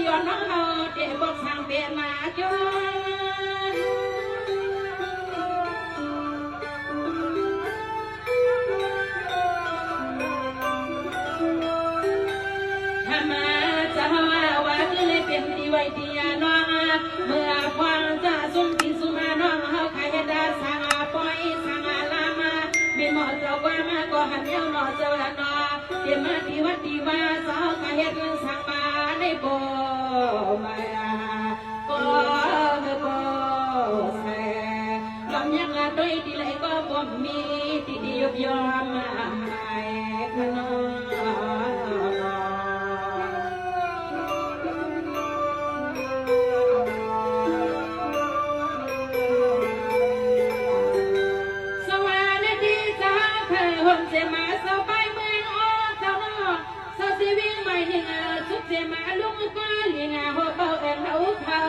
ย้อนน้องเฮาเด็กบอกสั่งเปลี่ยนมาจนทำมาจะว่าคือเลยเป็นดีไว้ดีน้องเมื่อความจะสุ่มปีสุ่มมาน้องเฮาใครดาสางปล่อยสางลามาไม่หมดเจ้าว่ามาก็หันเย้าหนอเจ้าละนอเดี๋ยวมาดีวัดดีว่าสาวใครเฮ็ดสางมาในบ่มาก็บ่แสลำยังละด้วยดีเลยก็บ่มีที่ดียบยอมให้ขนมเสียมาเสาไปเมืองอ้อเสานอกเสาสีวิ่งใหม่หนึ่งสุดเสียมาลุงก็เลี้ยงหัวเบาเอ็นเขาเขา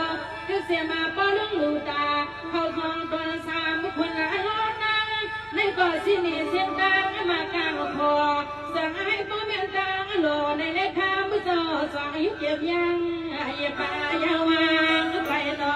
คือเสียมาป้อลุงลูตาเขาทองตัวสามคนละล้อนังในก่อสินีเสียงดังมากลางพอสั่งให้ป้อเมียนดังหล่อในเลขามือโซ่สองยุบเจ็บยังอย่าป่ายาวางไปต่อ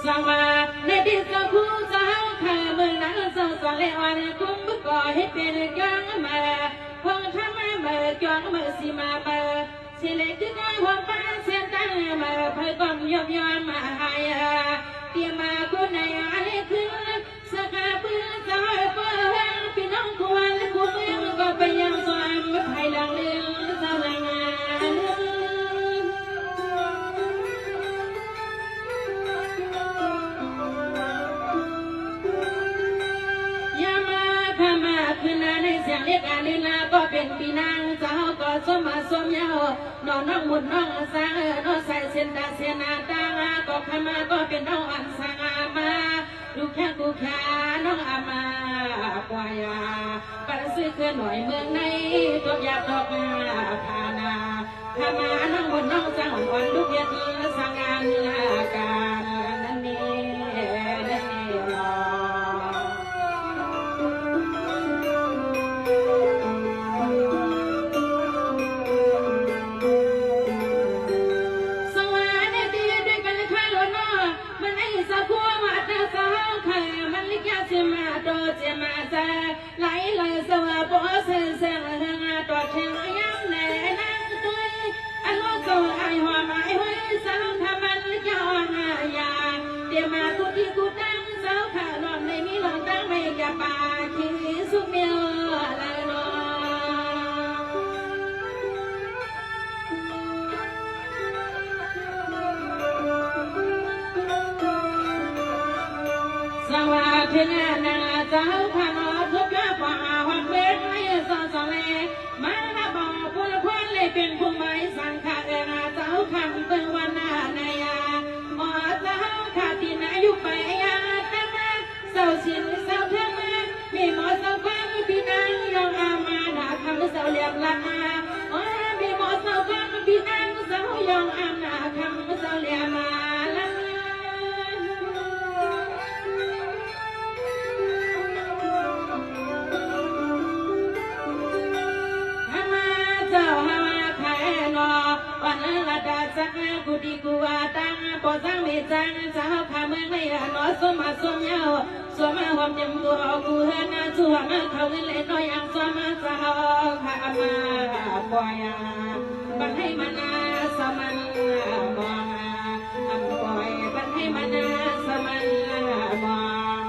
สวัสดีที่สาวผู้สาวข้าเมืองนั้นสาวสาวเลวันคุ้มบุกก่อให้เป็นกังมาพงทำมาเมื่อจวงเมื่อสีมาเมื่อสิเล็กที่น้อยหัวป้าเสียตั้งมาเพื่อก้มยอมมาให้เตรียมมาคนในอะไรขึ้นสกาปืนสาวเพื่อพี่น้องควรและคู่เมืองก็ไปยังสวมภายหลังเรื่องสาวงคืนนั้นในเสียงเรียกอาลีลาก็เป็นปีนางสาวก็สมมาสมยาวน้องน้องมุดน้องสางน้องใส่เส้นตาเสียนาตาก็ขมาก็เป็นน้องอันสางมาลูกแค่กูแค่น้องอามาปวายาปันซื้อเคื่อนหน่อยเมืองในตัวอยากดอกมาพานาขมาน้องมุดน้องสางอ่อนลูกเย็นสางานการนั่นนี่เสียมาโดเสียมาซาไหลเลยสวะโบเสียเสียงเฮงาตัวเชงยังแน่นั่งด้วยอันโลโซไอหัวไม้ห้อยสาวทำมันยาวหายาเดี๋ยวมากูที่กูตั้งสาวขาหลอนในมีหลอนตั้งไม่กะปาขี้สุเมียวอะไรนอสวัสดีนะเจ้าขานอทุกข์ฝ่าหักเวทไม่สอนสอนเลมาบอกผู้ละคนเลยเป็นผู้ไม่สังขาเองเจ้าคำเป็นวันหน้าในยาหมอเจ้าขาดที่ไหนอยู่ไปยาแต่มาเศร้าชินเศร้าเท่ามามีหมอเศร้าความพี่นางยองอามาหนาคำเศร้าเลียบละอามีหมอเศร้าความพี่นางเศร้ายองอามาคำเศร้าเลียมาละวันละดาสักกูดีกูว่าตั้งปอสังเมจังสาวขาเมืองไม่หนอสมมาสมยาวสวมาหอมยำกูกูเฮนาสวมาเขาเล่นเล่นน้อยยังสวมาสาวขามาปล่อยบังให้มานาสมันมองปล่อยบังให้มานาสมันมอง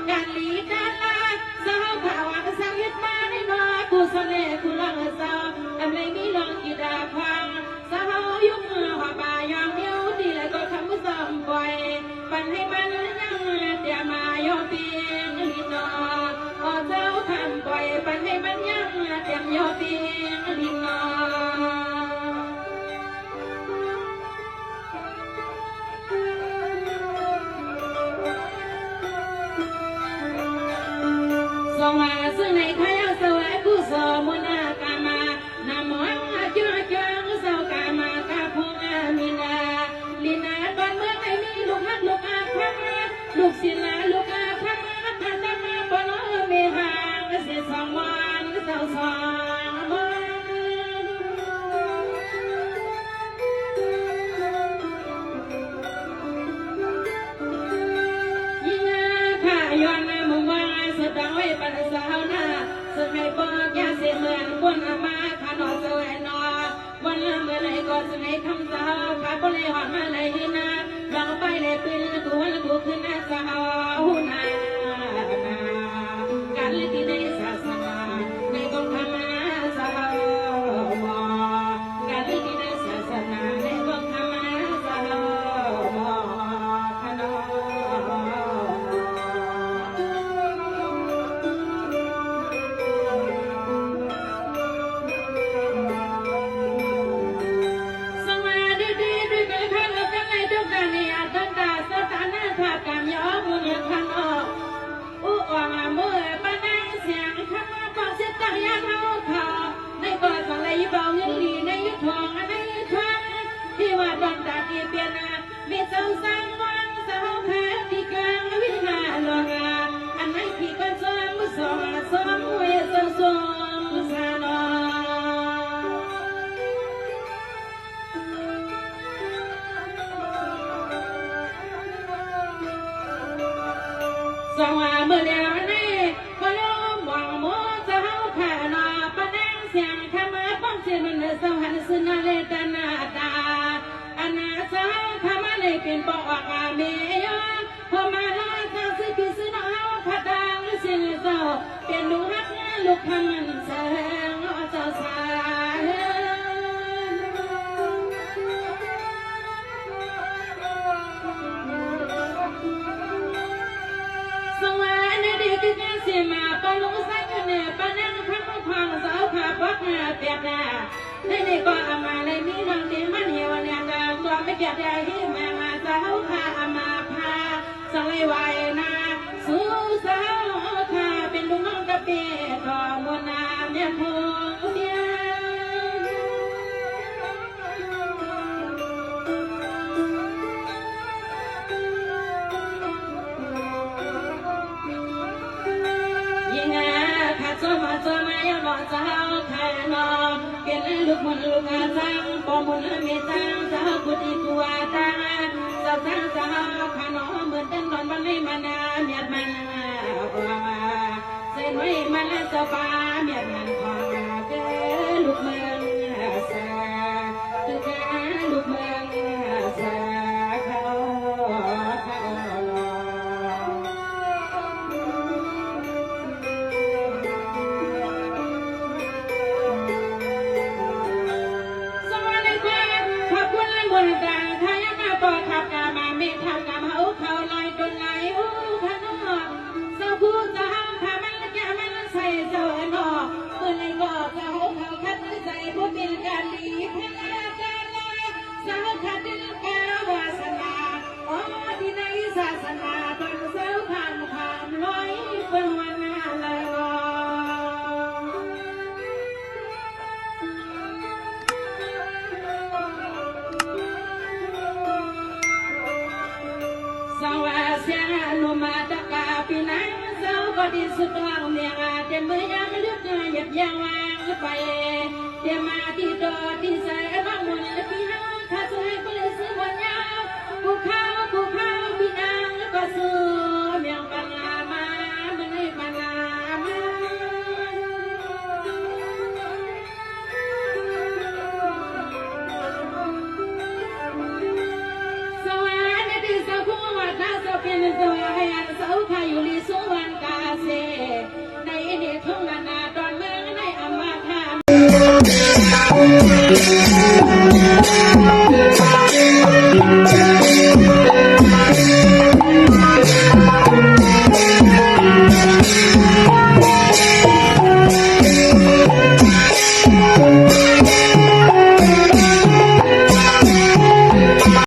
การลี หอดมาเลยนะลองไปเลยปืนกูวันกูขึ้นหน้าสาวนาการเล่นที่ในศาสนาในกองธรรมะสาวมอการเล่นที่ในศาสนาในกองธรรมะสาวมอขนมสวัสดีด้วยกันข้างกันในทุกการในอาตตาสถานะภาพการย้อมมือขันออกอุออกมือปะนังเสียงคำว่าบอกเสียตักยาเท้าขาในกอดฝังเลยเบาเงินดีในยุทธทองในยุทธทองที่ว่าดอนตาที่เปลี่ยนมีเสาสร้างวันเสาแพ้ที่กลางวิหารหลงอันไหนที่ก็ซ้อมมือสองซ้อมเวสสมสานอสว่าเมื่อเดียวนี้ก็ยอมหวังมัวจะเฮาขานาปะนังเสียงคำว่าป้องเสียมันสวรรค์สนาเลตนาตาอนาสาวคำเลยเป็นปอกอาเมยพอมาลาทางสิพิสนาเฮาขาดางเสียงเจ้าเป็นลูกฮักลูกคำมันแสงเจ้าสายสวัสดีที่แกเสียมาปลุกสักเนี่ยปนังพักพังสาวขาพักเปียกหน้าในก็อามาเลยมีทางเดียมันเหี่ยวเนี่ยกางตัวไม่เกียดใจที่แม่มาสาวขาอามาพาสลายวายนาสู้สาวขาเป็นลูกน้องกระเปียดต่อมวลนาเมียพงเสียสมาสมาอย่าบอกเจ้าแค่นอเป็นลูกมันลูกอาจังปอมุนมีจังเจ้ากุฏิตัวจังเจ้าจังเจ้าขานอเหมือนเต้นนอนวันนี้มันเมียมันเส้นไว้มันเจ้าฟ้าเมียมันพอเจ้ลูกเมืองสาคือแค่ลูกเมืองสาเขาบนดังทายมาปอทับกามาเมฆทับกามาเขาลอยจนไหลขนมสาวผู้สาวขามันแก่มันใส่เจ้าหนอเมื่อไรก็เขาคัดใจผู้เป็นการดีเพลการลอยสาวขัดดินกาวาสนาอ๋อที่ในศาสนาตอนสาวผ่านความลอยเพิ่งวันนาเลยสวัสดีนุมาตะกาปีนังสาวก็ดีสุดท้องเมียเต็มมือยามลึกหยับยังวางไปเต็มมาที่โดดที่ใส่บ้างมุนพี่น้องถ้าสวยก็เลยซื้อวันยาวกูเข้าพี่นางก็ซื้อเมียงปังลามามันให้ปังลามาสวัสดีสาวผู้ว่าถ้าสาวเป็นสวยให้อันสาวขายอยู่ลีสุวรรณกาเซในเด็กทุ่งนาตอนเมืองในอำมาตย์